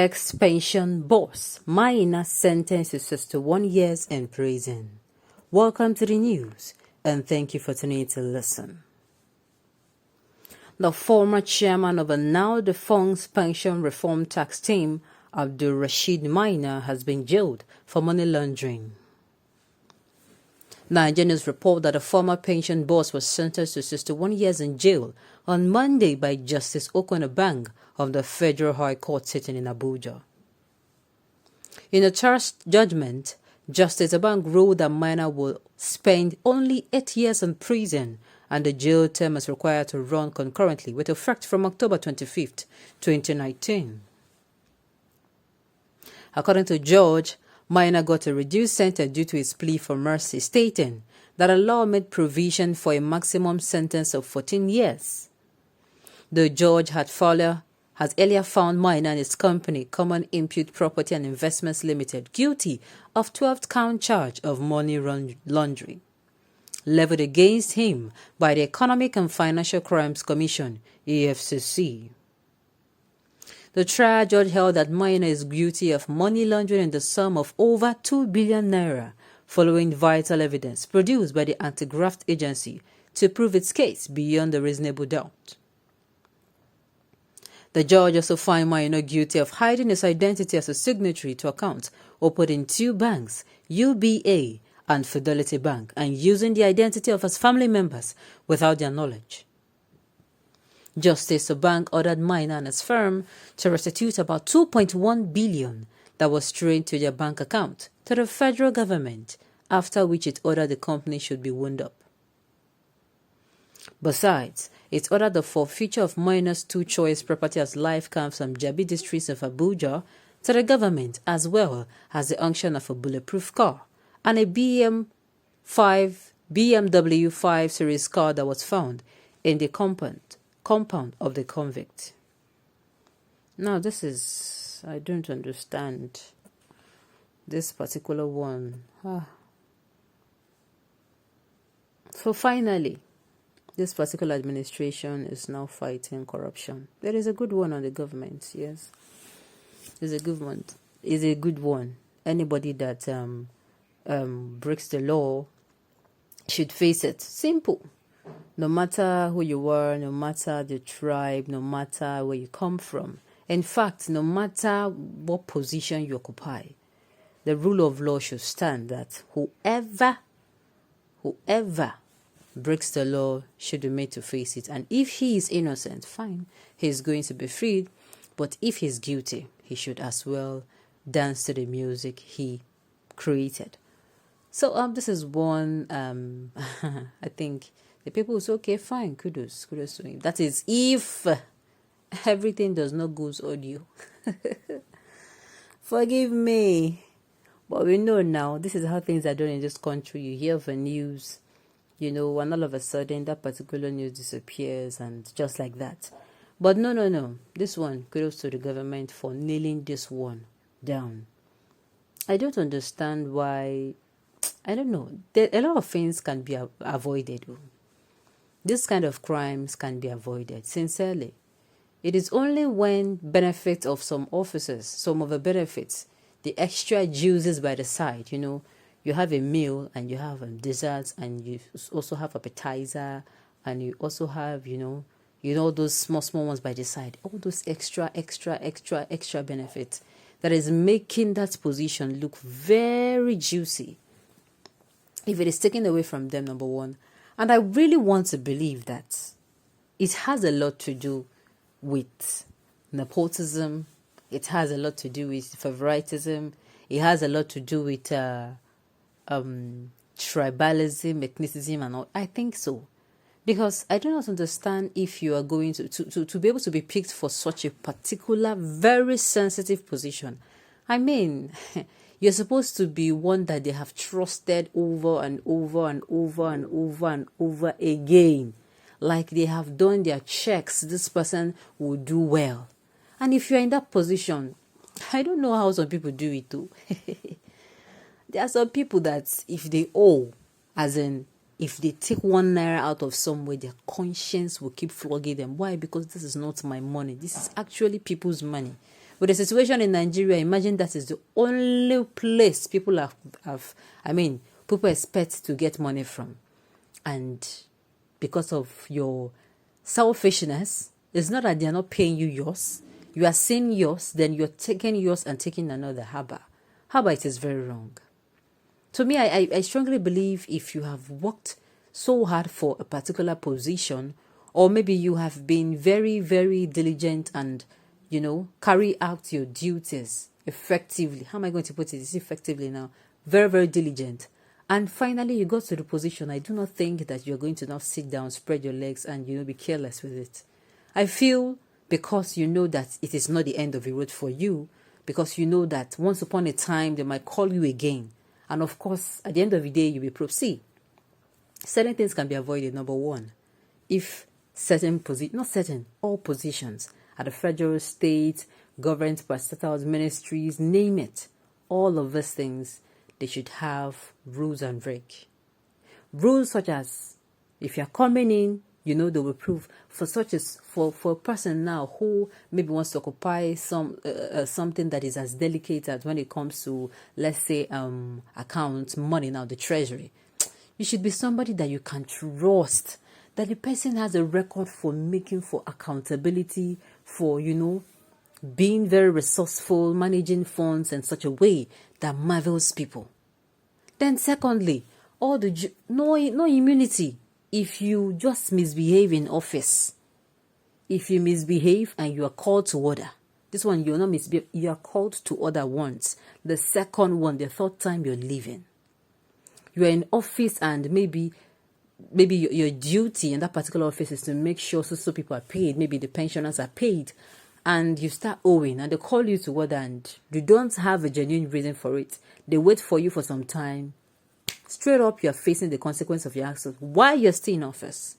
Ex-pension boss Maina sentenced to 61 years in prison. Welcome to the news, and thank you for tuning in to listen. The former chairman of a now-defunct pension reform tax team, Abdul Rashid Maina, has been jailed for money laundering. Nigerians report that the former pension boss was sentenced to 61 years in jail on Monday by Justice Okonobang of the Federal High Court sitting in Abuja. In a charged judgment, Justice Obang ruled that Maina will spend only 8 years in prison, and the jail term is required to run concurrently with effect from October 25, 2019. According to George, Maina got a reduced sentence due to his plea for mercy, stating that a law made provision for a maximum sentence of 14 years. The judge has earlier found Maina and his company, Common Impute Property and Investments Limited, guilty of 12th-count charge of money laundering, leveled against him by the Economic and Financial Crimes Commission, EFCC. The trial judge held that Maina is guilty of money laundering in the sum of over 2 billion naira, following vital evidence produced by the Anti-Graft Agency to prove its case beyond a reasonable doubt. The judge also found Maina guilty of hiding his identity as a signatory to accounts opened in 2 banks, UBA and Fidelity Bank, and using the identity of his family members without their knowledge. Justice Obang ordered Maina and his firm to restitute about 2.1 billion that was strained to their bank account to the federal government, after which it ordered the company should be wound up. Besides, it ordered the forfeiture of Maina's 2 choice property as life camps from Jabi districts of Abuja to the government, as well as the unction of a bulletproof car and a BMW 5 Series car that was found in the compound of the convict. Now I don't understand this particular one. So finally, this particular administration is now fighting corruption. There is a good one on the government, yes. There's a good one. Is a good one. Anybody that breaks the law should face it. Simple. No matter who you are, no matter the tribe, no matter where you come from. In fact, no matter what position you occupy, the rule of law should stand that whoever breaks the law should be made to face it. And if he is innocent, fine, he's going to be freed. But if he's guilty, he should as well dance to the music he created. So this is one, I think the people will say, okay, fine, kudos to him. That is if everything does not go audio. Forgive me. But we know now, this is how things are done in this country. You hear of a news, and all of a sudden that particular news disappears, and just like that. But no. This one, kudos to the government for nailing this one down. I don't understand why. I don't know. A lot of things can be avoided. This kind of crimes can be avoided, sincerely. It is only when benefits of some officers, some of the benefits, the extra juices by the side, you have a meal and you have desserts and you also have appetizer and you also have, those small ones by the side, all those extra benefits that is making that position look very juicy. If it is taken away from them, number one, and I really want to believe that it has a lot to do with nepotism, it has a lot to do with favoritism, it has a lot to do with tribalism, ethnicism, and all. I think so. Because I do not understand if you are going to be able to be picked for such a particular, very sensitive position. I mean, you're supposed to be one that they have trusted over and over and over and over and over again. Like they have done their checks, this person will do well. And if you're in that position, I don't know how some people do it too. There are some people that if they owe, as in if they take 1 naira out of somewhere, their conscience will keep flogging them. Why? Because this is not my money. This is actually people's money. With the situation in Nigeria, imagine that is the only place people people expect to get money from. And because of your selfishness, it's not that they're not paying you yours. You are seeing yours, then you're taking yours and taking another. Haba, it is very wrong. To me, I strongly believe if you have worked so hard for a particular position, or maybe you have been very, very diligent and, carry out your duties effectively. How am I going to put it? It's effectively now. Very, very diligent. And finally, you got to the position. I do not think that you're going to now sit down, spread your legs, and, be careless with it. I feel because you know that it is not the end of the road for you, because you know that once upon a time, they might call you again. And of course, at the end of the day, you'll be proceed. Certain things can be avoided. Number one, if all positions at the federal, state, government, parastatals, ministries, name it, all of these things, they should have rules and reg. Rules such as, if you're coming in, they will prove for a person now who maybe wants to occupy something that is as delicate as when it comes to, let's say, accounts, money now, the treasury. You should be somebody that you can trust, that the person has a record for accountability, for, being very resourceful, managing funds in such a way that marvels people. Then secondly, no immunity. If you just misbehave in office, if you misbehave and you are called to order, this one you're not misbehave, you are called to order once. The second one, the third time you're leaving. You are in office and maybe your duty in that particular office is to make sure so people are paid, maybe the pensioners are paid, and you start owing and they call you to order and you don't have a genuine reason for it. They wait for you for some time. Straight up, you're facing the consequence of your actions while you're still in office.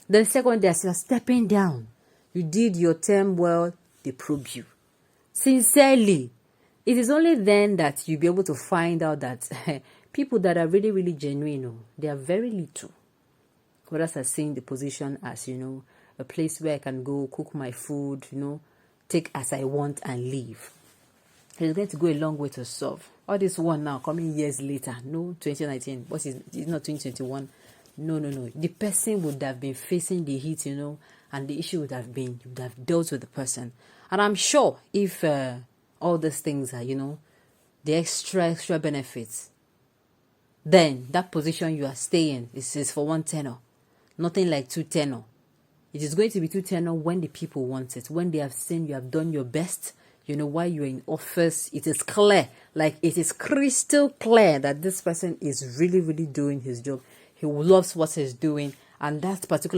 Then second, you're stepping down. You did your term well, they probe you. Sincerely, it is only then that you'll be able to find out that people that are really, really genuine, they are very little. Others are seeing the position as, a place where I can go cook my food, take as I want and leave. It's going to go a long way to solve. All this one now, coming years later, no, 2019, but it's not 2021. No. The person would have been facing the heat, and the issue would have dealt with the person. And I'm sure if all these things are, the extra benefits, then that position you are staying is for one tenor. Nothing like two tenor. It is going to be two tenor when the people want it. When they have seen you have done your best, while you're in office, it is clear, like it is crystal clear that this person is really, really doing his job. He loves what he's doing, and that particular